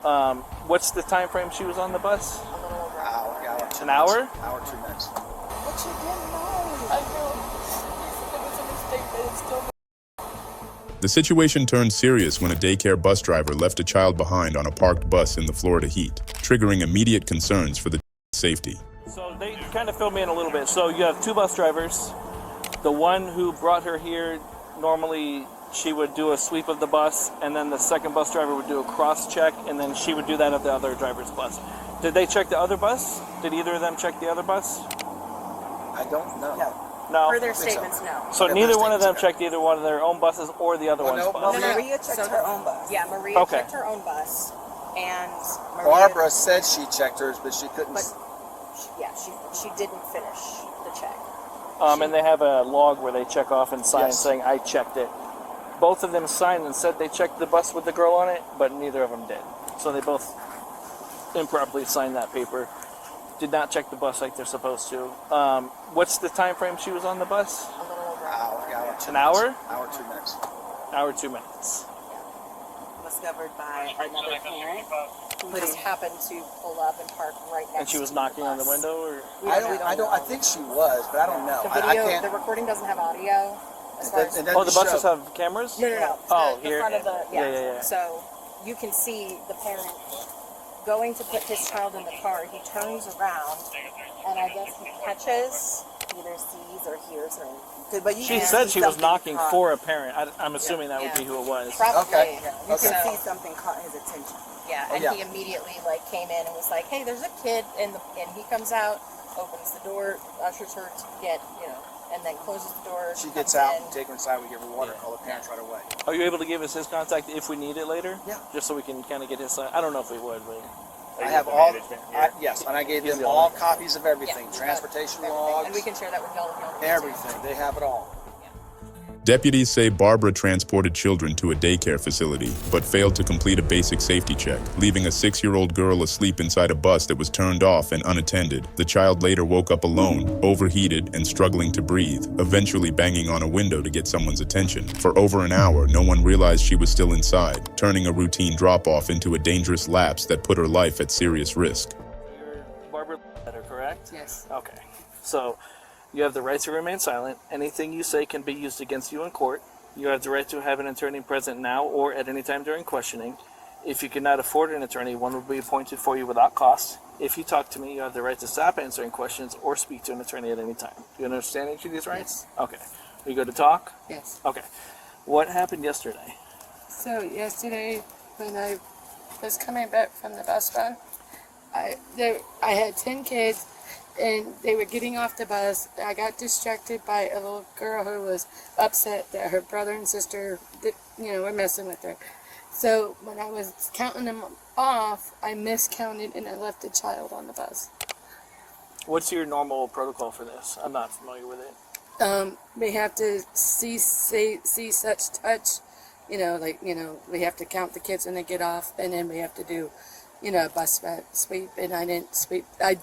What's the time frame she was on the bus? A little over an hour. An hour? Hour, 2 minutes. But you didn't know. I know. It was a mistake, but it's still. The situation turned serious when a daycare bus driver left a child behind on a parked bus in the Florida heat, triggering immediate concerns for the safety. So they kind of filled me in a little bit. So you have two bus drivers. The one who brought her here, normally she would do a sweep of the bus, and then the second bus driver would do a cross check, and then she would do that at the other driver's bus. Did they check the other bus? Did either of them check the other bus? I don't know. No. For their think so. statements, no. So Yeah, neither their one of them statements, checked either one of their own buses or the other Oh, one's no, bus. no, Maria checked her own bus. Yeah, Maria Okay. checked her own bus, and Maria, Barbara said she checked hers, but she couldn't. But yeah, she didn't finish the check. And they have a log where they check off and sign Yes. saying, I checked it. Both of them signed and said they checked the bus with the girl on it, but neither of them did. So they both improperly signed that paper. Did not check the bus like they're supposed to. What's the time frame she was on the bus? A little over Hour, 2 An minutes. hour? Hour, 2 minutes. Hour, 2 minutes. discovered by another parent who just happened to pull up and park right next to And she was the knocking on the bus. window, or We I don't don't. I know. think she was, but I don't know. The I video, can't. the recording doesn't have audio. As far as It the doesn't buses show. have cameras? No. Oh, the here. front of the Yeah. So you can see the parent going to put his child in the car. He turns around, and I guess he catches, either sees or hears her. But you She can said see she was something knocking caught. for a parent. I'm assuming that would be who it was. Probably. Okay. You Okay. can see something caught his attention. Yeah, and Yeah. he immediately came in and was like, "Hey, there's a kid," and he comes out, opens the door, ushers her to get and then closes the door. She gets comes out, in. take her inside, we give her water, call the parents right away. Are you able to give us his contact if we need it later? Yeah. Just so we can kind of get his sign. I don't know if we would, but I have all, yes, and I gave He's them the all owner. copies of everything, Yeah, transportation everything. logs, and we can share that with y'all if y'all want to. everything. They have it all. Deputies say Barbara transported children to a daycare facility, but failed to complete a basic safety check, leaving a 6-year-old girl asleep inside a bus that was turned off and unattended. The child later woke up alone, overheated, and struggling to breathe, eventually banging on a window to get someone's attention. For over an hour, no one realized she was still inside, turning a routine drop-off into a dangerous lapse that put her life at serious risk. you're Barbara Letter, correct? Yes. Okay. So you have the right to remain silent. Anything you say can be used against you in court. You have the right to have an attorney present now or at any time during questioning. If you cannot afford an attorney, one will be appointed for you without cost. If you talk to me, you have the right to stop answering questions or speak to an attorney at any time. Do you understand each of these rights? Yes. Okay. Are you good to talk? Yes. Okay. What happened yesterday? So yesterday, when I was coming back from the bus stop, I had 10 kids, and they were getting off the bus. I got distracted by a little girl who was upset that her brother and sister, were messing with her. So when I was counting them off, I miscounted and I left a child on the bus. What's your normal protocol for this? I'm not familiar with it. We have to see such touch, we have to count the kids when they get off, and then we have to do, a bus sweep, and I didn't sweep. I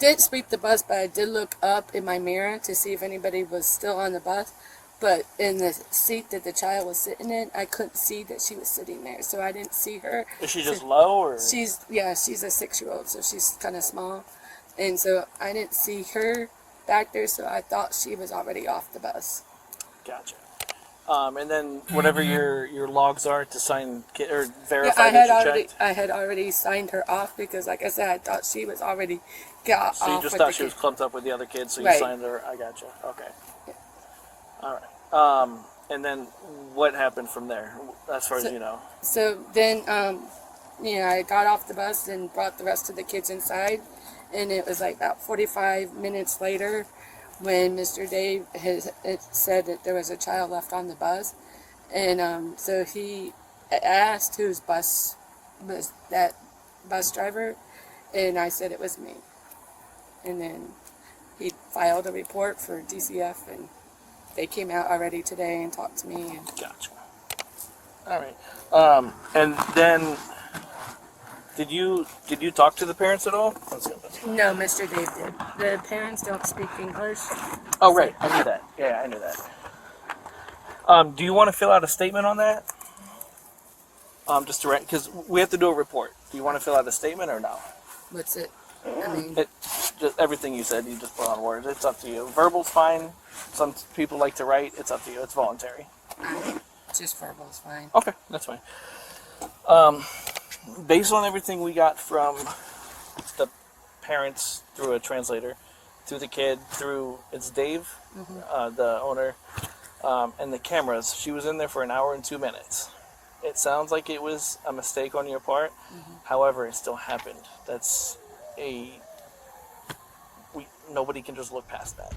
did sweep the bus, but I did look up in my mirror to see if anybody was still on the bus, but in the seat that the child was sitting in, I couldn't see that she was sitting there, so I didn't see her. Is she just low, or? She's a 6-year-old, so she's kind of small, and so I didn't see her back there, so I thought she was already off the bus. Gotcha. And then whatever your logs are to sign or Yeah, verify that you checked. I had already signed her off because, like I said, I thought she was already got So off. you just with thought the she was kid. clumped up with the other kids, so you Right. signed her. I gotcha. Okay. Yeah. All right. And then what happened from there, as far as you know? So then, I got off the bus and brought the rest of the kids inside, and it was like about 45 minutes later when Mr. Dave it said that there was a child left on the bus, and so he asked whose bus was that bus driver, and I said it was me, and then he filed a report for DCF, and they came out already today and talked to me. And Gotcha. All right. And then did you talk to the parents at all? Let's go. no, Mr. Dave did. The parents don't speak English. Oh, right. I knew that. Yeah, I knew that. Do you want to fill out a statement on that? Just direct, because we have to do a report. Do you want to fill out a statement or no? What's it? I mean, Just everything you said, you just put on words. It's up to you. Verbal's fine. Some people like to write. It's up to you. It's voluntary. just verbal is fine. Okay, that's fine. Based on everything we got from the parents through a translator, through the kid, through it's Dave, the owner, and the cameras, she was in there for 1 hour and 2 minutes. It sounds like it was a mistake on your part. However, it still happened. That's nobody can just look past that.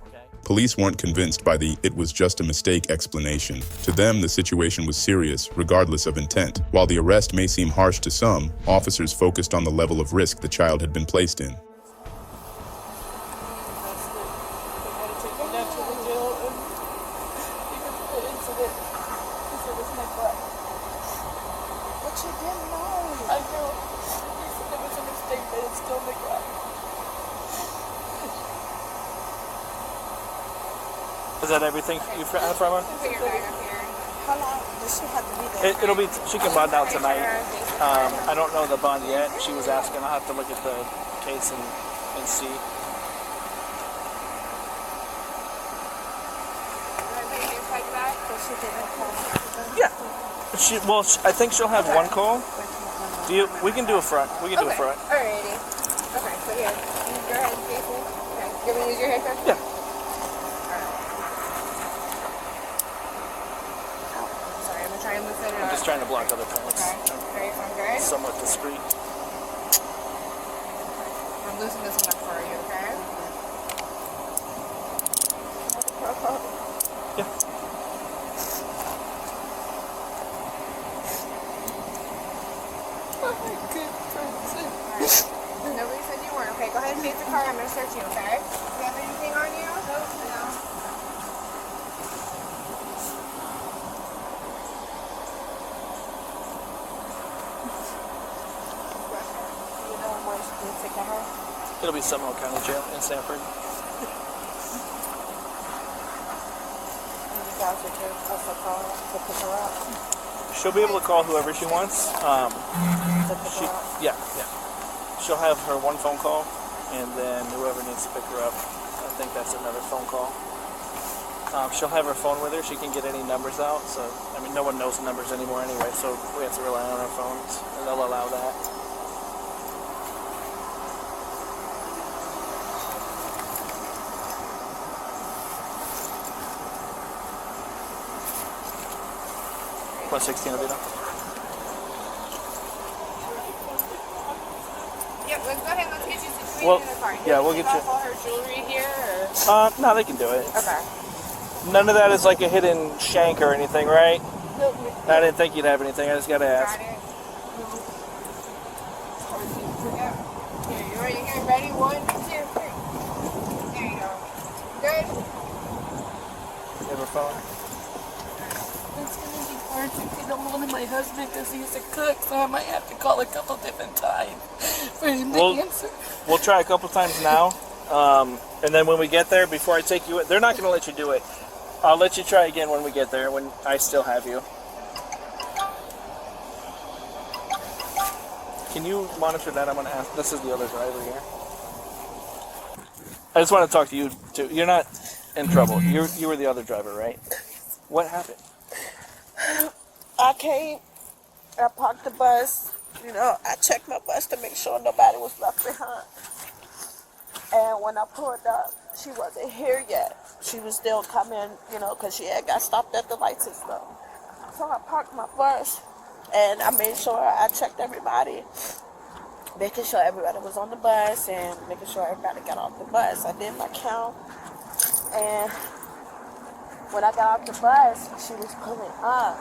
Okay? Police weren't convinced by the "it was just a mistake" explanation. To them, the situation was serious, regardless of intent. While the arrest may seem harsh to some, officers focused on the level of risk the child had been placed in. Is that everything you have from her? How long does she have to be there? It'll be. She can bond out tonight. I don't know the bond yet. She was asking. I'll have to look at the case and see. Yeah. I think she'll have one call. We can do a front. We can do a front. Alrighty. Okay, so here. Go ahead, Jason. Okay. You want me to use your haircut? Yeah. Sorry, I'm gonna try and loosen it I'm up. just trying to block other things. Okay. Very fun, good. Somewhat discreet. I'm loosening this one up for you, okay? Yeah. Nobody said you weren't. Okay, go ahead and face the car. I'm gonna search you, okay? Do you have anything on you? No. You know where she needs to take her? It'll be Seminole County Jail in Sanford. And you guys are to also call to pick her up. She'll be able to call whoever she wants. To pick her up. Yeah. She'll have her one phone call, and then whoever needs to pick her up, I think that's another phone call. She'll have her phone with her. She can get any numbers out. So, I mean, no one knows numbers anymore anyway, so we have to rely on our phones, and they'll allow that. Plus 16 will be done. Yep, let's go ahead and let's get you situated Well, in the car. yeah, we'll get Take you- off all her jewelry here, or? No, they can do it. Okay. None of that is like a hidden shank or anything, right? I didn't think you'd have anything. I just gotta ask. Got it. Yep. Here, you ready? Here, ready? 1, 2, 3. There you go. Good? You have her phone? It's gonna be hard to get a hold of my husband because he's a cook, so I might have to call a couple different times for him to answer. We'll try a couple times now, and then when we get there, before I take you, they're not going to let you do it. I'll let you try again when we get there, when I still have you. Can you monitor that? I'm going to ask. This is the other driver here. I just want to talk to you too. You're not in trouble. You were the other driver, right? What happened? I came, I parked the bus, I checked my bus to make sure nobody was left behind. And when I pulled up, she wasn't here yet. She was still coming, because she had got stopped at the lights and stuff. So I parked my bus, and I made sure I checked everybody, making sure everybody was on the bus and making sure everybody got off the bus. I did my count, and when I got off the bus, she was pulling up,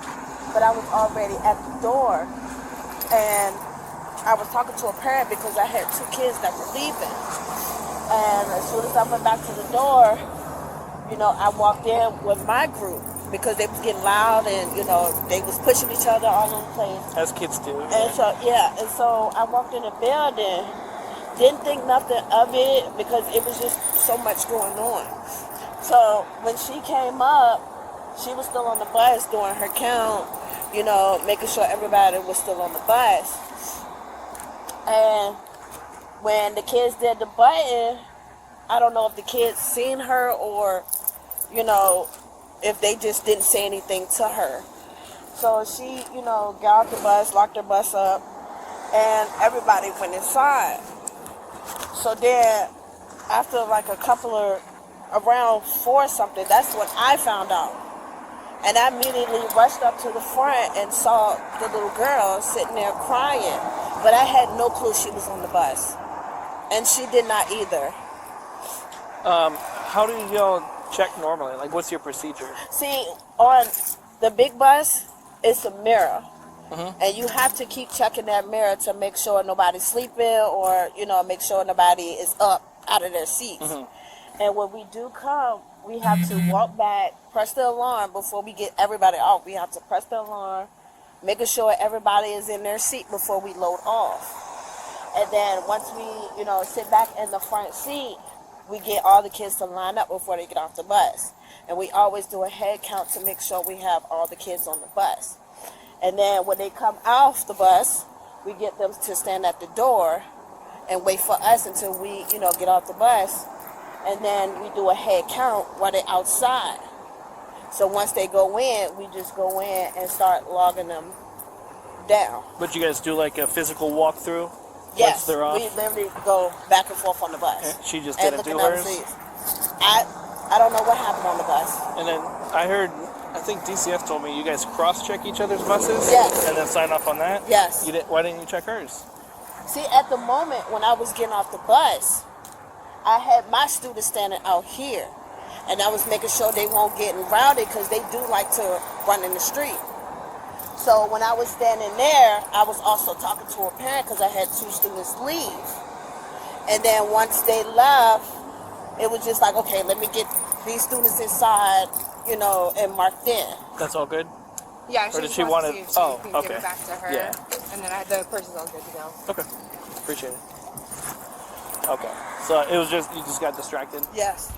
but I was already at the door, and I was talking to a parent because I had 2 kids that were leaving. And as soon as I went back to the door, I walked in with my group because they was getting loud and, they was pushing each other all over the place. As kids do. And so I walked in the building, didn't think nothing of it because it was just so much going on. So when she came up, she was still on the bus doing her count, you know, making sure everybody was still on the bus. And when the kids did the button, I don't know if the kids seen her or, you know, if they just didn't say anything to her. So she, you know, got off the bus, locked her bus up, and everybody went inside. So then, after like a couple of, around 4 something, that's when I found out. And I immediately rushed up to the front and saw the little girl sitting there crying. But I had no clue she was on the bus. And she did not either. How do y'all check normally? Like, what's your procedure? See, on the big bus, it's a mirror. And you have to keep checking that mirror to make sure nobody's sleeping or, you know, make sure nobody is up out of their seats. And when we do come, we have to walk back, press the alarm before we get everybody off. We have to press the alarm, making sure everybody is in their seat before we load off. And then once we, you know, sit back in the front seat, we get all the kids to line up before they get off the bus. And we always do a head count to make sure we have all the kids on the bus. And then when they come off the bus, we get them to stand at the door and wait for us until we, you know, get off the bus. And then we do a head count while they're outside. So once they go in, we just go in and start logging them down. But you guys do like a physical walkthrough? Yes, Once they're off? we literally go back and forth on the bus. And she just And didn't do looking at hers? the seats. I don't know what happened on the bus. And then I heard, I think DCF told me you guys cross-check each other's buses? Yes. And then sign off on that? Yes. You didn't? Why didn't you check hers? See, at the moment when I was getting off the bus, I had my students standing out here. And I was making sure they won't get rowdy because they do like to run in the street. So when I was standing there, I was also talking to a parent because I had 2 students leave. And then once they left, it was just like, okay, let me get these students inside, you know, and marked in. That's all good? Yeah, Or she did just she wants want to it- see if she oh, can give okay. it back to her. Yeah. And then the person's all good to go. Okay. Appreciate it. Okay. So it was just, you just got distracted? Yes.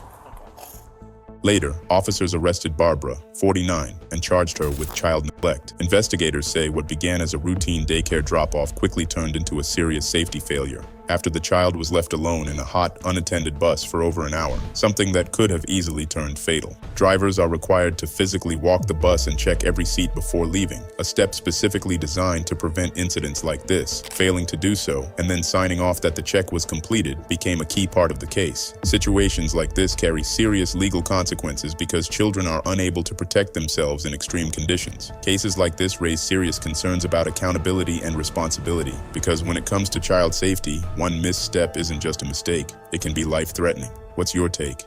Later, officers arrested Barbara, 49, and charged her with child neglect. Investigators say what began as a routine daycare drop-off quickly turned into a serious safety failure after the child was left alone in a hot, unattended bus for over an hour, something that could have easily turned fatal. Drivers are required to physically walk the bus and check every seat before leaving, a step specifically designed to prevent incidents like this. Failing to do so, and then signing off that the check was completed, became a key part of the case. Situations like this carry serious legal consequences because children are unable to protect themselves in extreme conditions. Cases like this raise serious concerns about accountability and responsibility, because when it comes to child safety, one misstep isn't just a mistake, it can be life-threatening. What's your take?